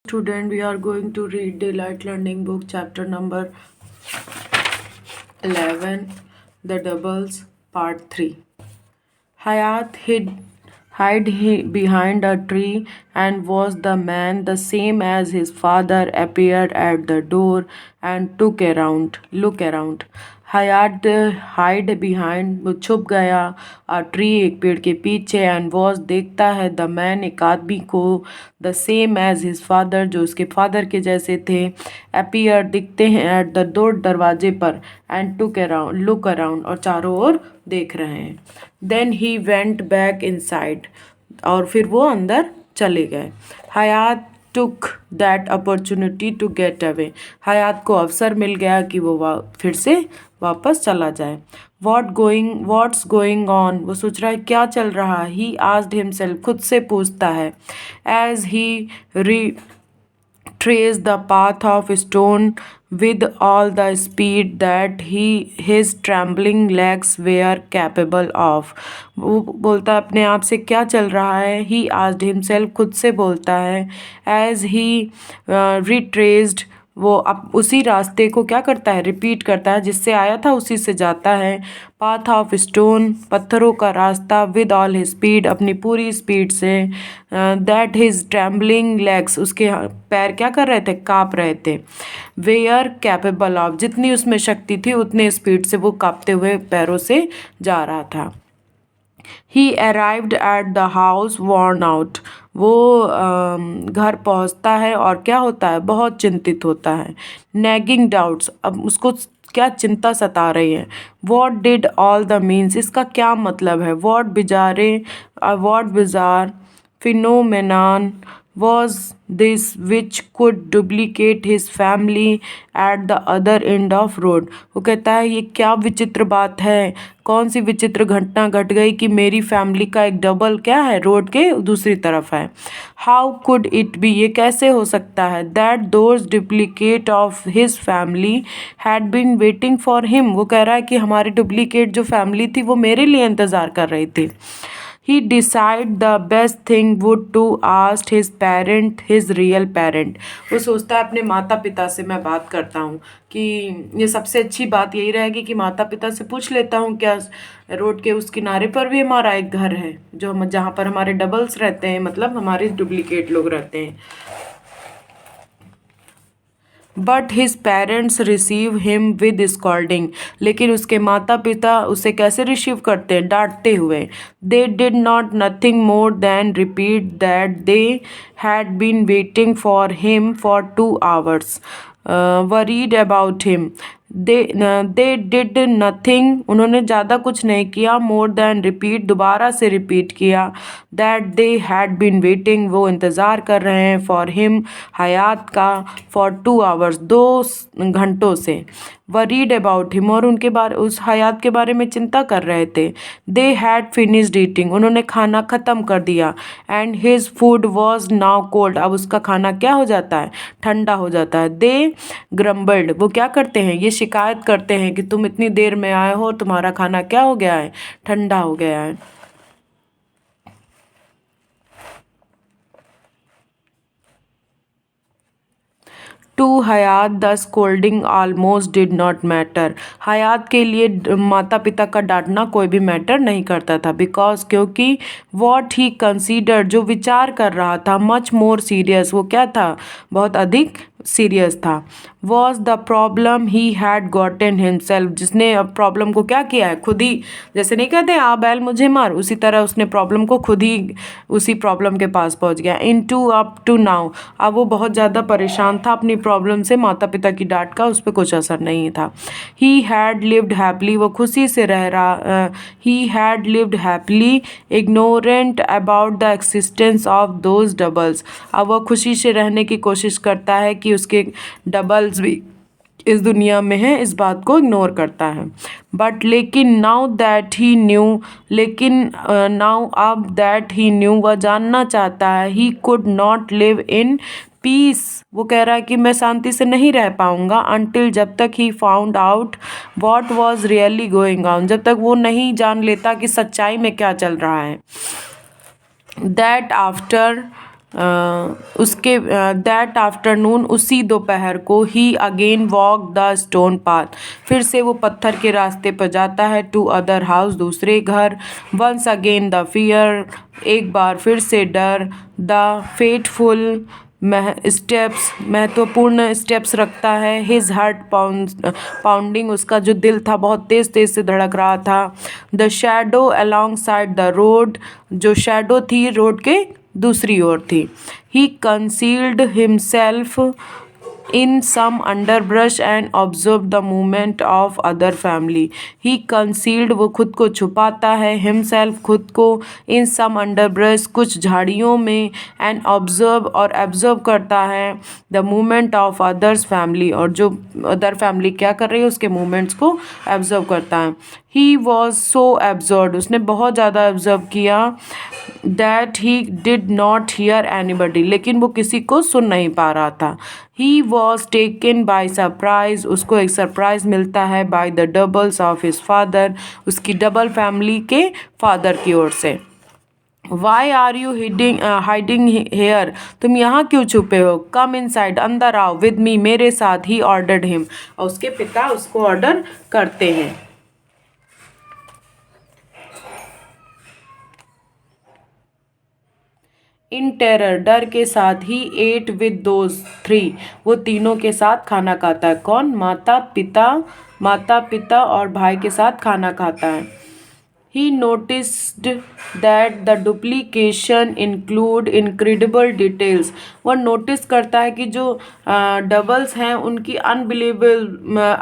Student, we are going to read Daylight Learning Book chapter number 11, The Doubles, part 3. Hayat behind a tree and was the man the same as his father appeared at the door and look around. हयात hide behind वो छुप गया tree एक पेड़ के पीछे and was देखता है द मैन एक आदमी को the same as his father जो उसके फादर के जैसे थे अपीयर दिखते हैं एट द डोर दरवाजे पर एंड लुक अराउंड और चारों ओर देख रहे हैं. Then he went back inside और फिर वो अंदर चले गए. Hayat took that opportunity to get away. Hayat को अवसर मिल गया कि वो फिर से वापस चला जाए. What's going on. वो सोच रहा है क्या चल रहा है. He asked himself. खुद से पूछता है. As he trace the path of stone with all the speed that his trembling legs were capable of. वो बोलता है अपने आप से क्या चल रहा है. He asked himself. खुद से बोलता है. As he retraced. वो अब उसी रास्ते को क्या करता है रिपीट करता है जिससे आया था उसी से जाता है. पाथ ऑफ स्टोन पत्थरों का रास्ता विद ऑल हिज स्पीड अपनी पूरी स्पीड से. दैट हिज ट्रैम्बलिंग लेग्स उसके पैर क्या कर रहे थे काँप रहे थे. वे आर कैपेबल ऑफ जितनी उसमें शक्ति थी उतने स्पीड से वो काँपते हुए पैरों से जा रहा था. ही arrived at the house worn out. वो घर पहुंचता है और क्या होता है बहुत चिंतित होता है. नैगिंग डाउट्स अब उसको क्या चिंता सता रही है. What did all the means इसका क्या मतलब है. What bizarre phenomenon was this which could duplicate his family at the other end of road. वो कहता है ये क्या विचित्र बात है. कौन सी विचित्र घटना घट गई कि मेरी फैमिली का एक डबल क्या है रोड के दूसरी तरफ है. हाउ कुड इट बी ये कैसे हो सकता है. That those duplicate of his family had been waiting for him. वो कह रहा है कि हमारी डुप्लीकेट जो फैमिली थी वो मेरे लिए इंतज़ार कर रही थी. He decided the best thing would to ask his real parent. वो सोचता है अपने माता पिता से मैं बात करता हूँ कि ये सबसे अच्छी बात यही रहेगी कि माता पिता से पूछ लेता हूँ क्या रोड के उस किनारे पर भी हमारा एक घर है जो हम जहाँ पर हमारे डबल्स रहते हैं मतलब हमारे डुप्लीकेट लोग रहते हैं. But his parents receive him with scolding. लेकिन उसके माता पिता उसे कैसे रिसीव करते हैं डांटते हुए. They did not nothing more than repeat that they had been waiting for him for 2 hours. Worried about him. They did nothing उन्होंने ज़्यादा कुछ नहीं किया. मोर देन रिपीट दोबारा से रिपीट किया. That they had been waiting वो इंतज़ार कर रहे हैं फॉर हिम हयात का फॉर 2 hours 2 घंटों से. वरीड अबाउट हिम और उनके बारे उस हयात के बारे में चिंता कर रहे थे. दे हैड फिनिश्ड ईटिंग उन्होंने खाना ख़त्म कर दिया. And his food was now cold अब उसका खाना क्या हो जाता है ठंडा हो जाता है. दे ग्रम्बल्ड वो क्या करते हैं ये शिकायत करते हैं कि तुम इतनी देर में आए हो तुम्हारा खाना क्या हो गया है ठंडा हो गया है. To Hayat the scolding almost did not matter. Hayat के लिए माता पिता का डांटना कोई भी मैटर नहीं करता था. बिकॉज क्योंकि वॉट ही कंसीडर जो विचार कर रहा था मच मोर सीरियस वो क्या था बहुत अधिक सीरियस था. Was the problem he had gotten himself जिसने अब प्रॉब्लम को क्या किया है खुद ही जैसे नहीं कहते आ बैल मुझे मार उसी तरह उसने प्रॉब्लम को खुद ही उसी प्रॉब्लम के पास पहुंच गया. इन टू अप टू नाउ अब वो बहुत ज़्यादा परेशान था अपनी प्रॉब्लम से. माता पिता की डांट का उस पर कुछ असर नहीं था. ही हैड लिव्ड हैप्पली वो खुशी से रह रहा. He had lived happily ignorant about the existence of those doubles. अब वह खुशी से रहने की कोशिश करता है कि उसके डबल्स भी इस दुनिया में है इस बात को इग्नोर करता है. बट लेकिन नाउ दैट ही न्यू लेकिन नाउ अब दैट ही न्यू वह जानना चाहता है. He could not live in peace वो कह रहा है कि मैं शांति से नहीं रह पाऊंगा अनटिल जब तक he found out what was really going on जब तक वो नहीं जान लेता कि सच्चाई में क्या चल रहा है. दैट आफ्टर उसके दैट आफ्टरनून उसी दोपहर को ही again walk the stone path, फिर से वो पत्थर के रास्ते पर जाता है, टू अदर हाउस दूसरे घर, वंस अगेन द फियर एक बार फिर से डर, द फेटफुल स्टेप्स महत्वपूर्ण स्टेप्स रखता है, हिज हार्ट पाउंडिंग उसका जो दिल था बहुत तेज तेज से धड़क रहा था, the shadow alongside the road जो शैडो थी रोड के दूसरी ओर थी, he concealed himself in some underbrush and observe the movement of other family, he concealed वो खुद को छुपाता है, हिमसेल्फ खुद को, इन सम अंडरब्रश कुछ झाड़ियों में, एंड ऑब्जर्व और ऑब्जर्व करता है the movement of others family और जो अदर फैमिली क्या कर रही है उसके मूवमेंट्स को ऑब्जर्व करता है, ही वॉज सो एब्जॉर्ड उसने बहुत ज़्यादा ऑब्जर्व किया, that he did not hear anybody लेकिन वो किसी को सुन नहीं पा रहा था, he was taken by surprise उसको एक सरप्राइज मिलता है, by the doubles of his father उसकी डबल फैमिली के फादर की ओर से, why are you hiding here तुम यहाँ क्यों छुपे हो, कम इन साइड अंदर आओ, विद मी मेरे साथ, ही ऑर्डर्ड हिम और उसके पिता उसको ऑर्डर करते हैं। इन टेरर डर के साथ ही एट विद दोज थ्री वो तीनों के साथ खाना खाता है, कौन, माता पिता और भाई के साथ खाना खाता है, ही noticed that the duplication include incredible details वह नोटिस करता है कि जो डबल्स हैं उनकी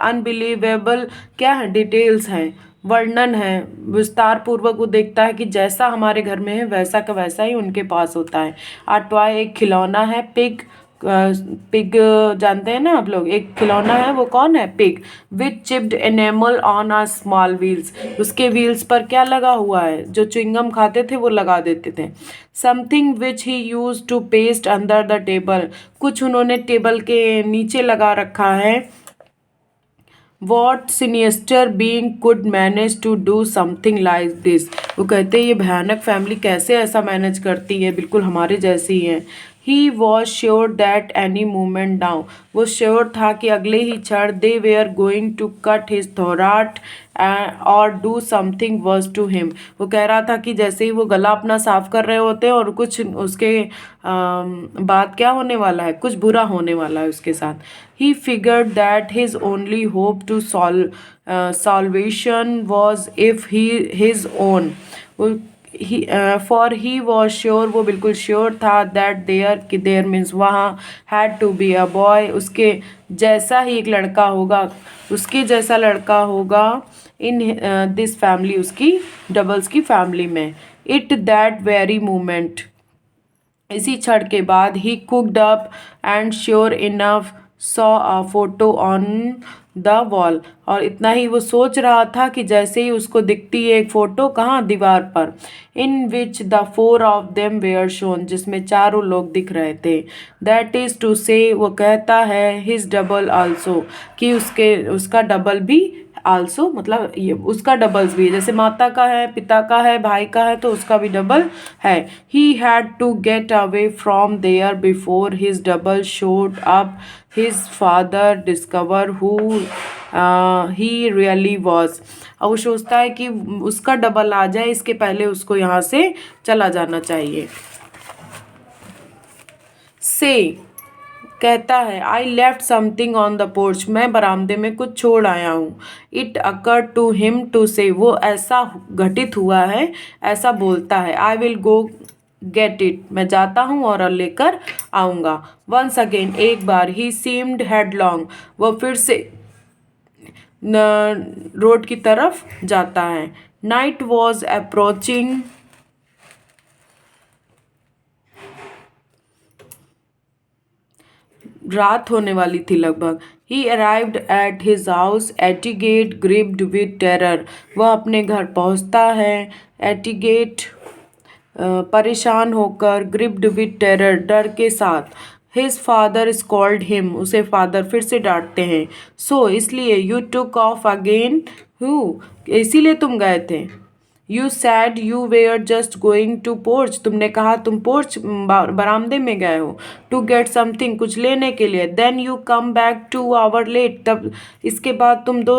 अनबिलीवेबल क्या है डिटेल्स हैं, वर्णन है, विस्तार पूर्वक वो देखता है कि जैसा हमारे घर में है वैसा का वैसा ही उनके पास होता है, टॉय एक खिलौना है, पिग पिग जानते हैं ना आप लोग, एक खिलौना है वो कौन है, pig, with chipped enamel on a small wheels उसके व्हील्स पर क्या लगा हुआ है, जो च्युइंगम खाते थे वो लगा देते थे, something which he use to paste under the table कुछ उन्होंने टेबल के नीचे लगा रखा है, what sinister being could manage to do something like this वो कहते हैं ये भयानक फैमिली कैसे ऐसा मैनेज करती है, बिल्कुल हमारे जैसी है, he was sure that any movement down वो श्योर था कि अगले ही क्षण they were going to cut his throat और do something worse to him वो कह रहा था कि जैसे ही वो गला अपना साफ कर रहे होते हैं और कुछ उसके बाद क्या होने वाला है, कुछ बुरा होने वाला है उसके साथ, he figured that his only hope to salvation was if he his own for he was sure वो बिल्कुल श्योर था दैट देयर मीन्स वहाँ had to be a boy उसके जैसा ही एक लड़का होगा उसके जैसा लड़का होगा इन दिस फैमिली उसकी डबल्स की फैमिली में, इट दैट वेरी मोमेंट इसी क्षण के बाद ही looked up and sure enough saw a photo on the wall और इतना ही वो सोच रहा था कि जैसे ही उसको दिखती है एक फोटो कहाँ दीवार पर, in which the four of them were shown जिसमें चारों लोग दिख रहे थे, दैट इज टू से वो कहता है हिज डबल आल्सो कि उसका डबल भी आल्सो मतलब ये उसका डबल्स भी है, जैसे माता का है, पिता का है, भाई का है तो उसका भी डबल है, he had to get away from there before his double showed up, his father discover who he really was और वो सोचता है कि उसका डबल आ जाए इसके पहले उसको यहाँ से चला जाना चाहिए, से कहता है I left something on the porch मैं बरामदे में कुछ छोड़ आया हूँ, it occur to him to say वो ऐसा घटित हुआ है ऐसा बोलता है, I will go get it मैं जाता हूँ और लेकर आऊँगा, वंस अगेन एक बार ही सीम्ड हेडलॉन्ग वो फिर से रोड की तरफ जाता है, नाइट वॉज अप्रोचिंग रात होने वाली थी लगभग, he arrived at his house at the gate gripped with terror वह अपने घर पहुंचता है, एटिगेट परेशान होकर, ग्रिप्ड विद टेरर डर के साथ, हिज फादर स्कॉल्ड हिम उसे फादर फिर से डांटते हैं, सो इसलिए you took off again huh इसीलिए तुम गए थे, you said you were just going to porch, तुमने कहा तुम पोर्च बरामदे में गए हो, टू गेट समथिंग, कुछ लेने के लिए, then you come back 2 hours late, तब इसके बाद तुम 2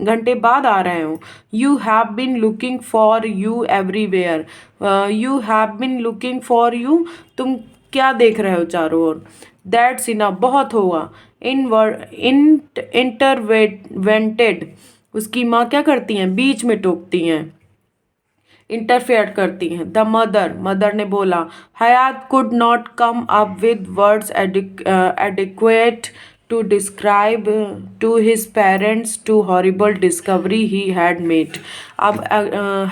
घंटे बाद आ रहे हो, you have been looking for you everywhere, you have been looking for you, तुम क्या देख रहे हो चारों ओर, दैट्स इनफ, बहुत होगा, इंटरवेंटेड, उसकी माँ क्या करती हैं, बीच में टोकती हैं, इंटरफेयर करती हैं, द मदर, मदर ने बोला, Hayat could not come up with words adequate to describe to his parents to horrible discovery he had made, अब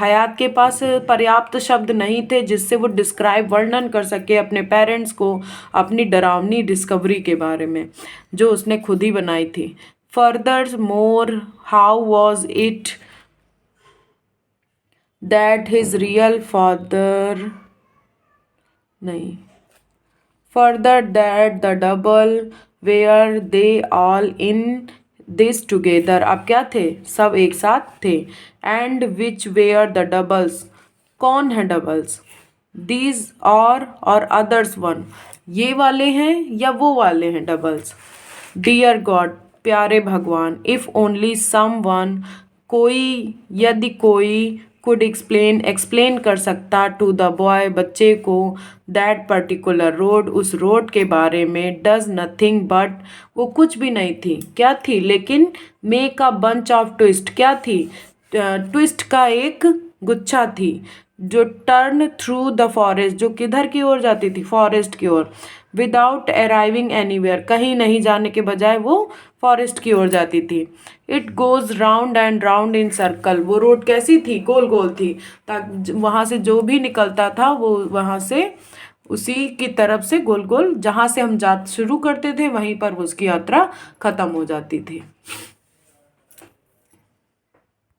हयात के पास पर्याप्त शब्द नहीं थे जिससे वो डिस्क्राइब, वर्णन कर सके अपने पेरेंट्स को अपनी डरावनी डिस्कवरी के बारे में जो उसने खुद ही बनाई थी। Further more how was it that his real father, नहीं, further that the double were they all in this together, अब क्या थे, सब एक साथ थे, and which were the doubles, कौन है डबल्स, these और others one, ये वाले हैं या वो वाले हैं डबल्स, डियर गॉड, प्यारे भगवान, इफ ओनली समवन, कोई, यदि कोई, कुड एक्सप्लेन कर सकता, टू द बॉय, बच्चे को, दैट पर्टिकुलर रोड, उस रोड के बारे में, डज नथिंग बट, वो कुछ भी नहीं थी, क्या थी, लेकिन make a bunch of twist, क्या थी, ट्विस्ट का एक गुच्छा थी, जो टर्न थ्रू द फॉरेस्ट, जो किधर की ओर जाती थी, फॉरेस्ट की ओर, विदाउट अराइविंग एनीवेयर, कहीं नहीं जाने के बजाय वो फॉरेस्ट की ओर जाती थी, it goes round and round in circle, वो रोड कैसी थी, गोल गोल थी, ताकि वहाँ से जो भी निकलता था वो वहाँ से उसी की तरफ से गोल गोल, जहाँ से हम शुरू करते थे वहीं पर उसकी यात्रा खत्म हो जाती थी।